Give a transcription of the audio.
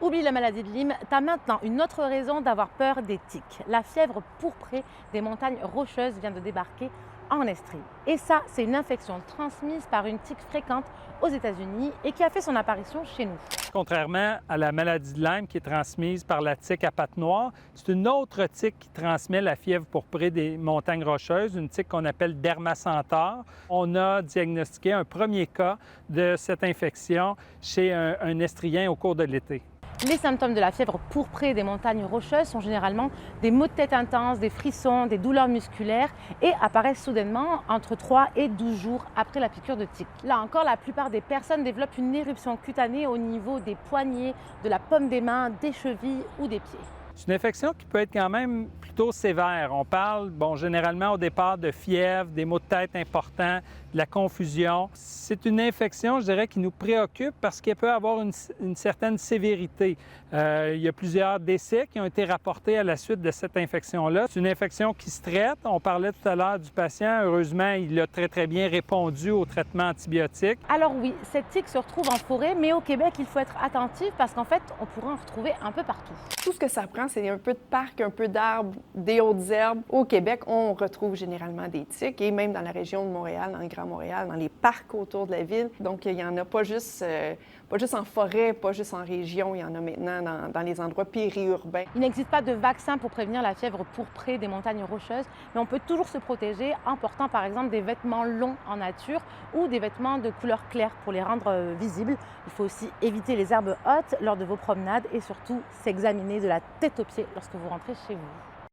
Oublie la maladie de Lyme, tu as maintenant une autre raison d'avoir peur des tiques. La fièvre pourprée des montagnes rocheuses vient de débarquer en Estrie. Et ça, c'est une infection transmise par une tique fréquente aux États-Unis et qui a fait son apparition chez nous. Contrairement à la maladie de Lyme qui est transmise par la tique à pattes noires, c'est une autre tique qui transmet la fièvre pourprée des montagnes rocheuses, une tique qu'on appelle Dermacentor. On a diagnostiqué un premier cas de cette infection chez un Estrien au cours de l'été. Les symptômes de la fièvre pourprée des montagnes rocheuses sont généralement des maux de tête intenses, des frissons, des douleurs musculaires et apparaissent soudainement entre 3 et 12 jours après la piqûre de tique. Là encore, la plupart des personnes développent une éruption cutanée au niveau des poignets, de la paume des mains, des chevilles ou des pieds. C'est une infection qui peut être quand même plutôt sévère. On parle, généralement au départ de fièvre, des maux de tête importants, de la confusion. C'est une infection, je dirais, qui nous préoccupe parce qu'elle peut avoir une certaine sévérité. Il y a plusieurs décès qui ont été rapportés à la suite de cette infection-là. C'est une infection qui se traite. On parlait tout à l'heure du patient. Heureusement, il a très bien répondu au traitement antibiotique. Alors oui, cette tique se retrouve en forêt, mais au Québec, il faut être attentif parce qu'en fait, on pourrait en retrouver un peu partout. Tout ce que ça prend, c'est un peu de parc, un peu d'arbres, des hautes herbes. Au Québec, on retrouve généralement des tiques et même dans la région de Montréal, dans le Grand Montréal, dans les parcs autour de la ville. Donc, il n'y en a pas juste en forêt, pas juste en région, il y en a maintenant dans les endroits périurbains. Il n'existe pas de vaccin pour prévenir la fièvre pourprée des montagnes rocheuses, mais on peut toujours se protéger en portant par exemple des vêtements longs en nature ou des vêtements de couleur claire pour les rendre visibles. Il faut aussi éviter les herbes hautes lors de vos promenades et surtout s'examiner de la tête aux pieds lorsque vous rentrez chez vous.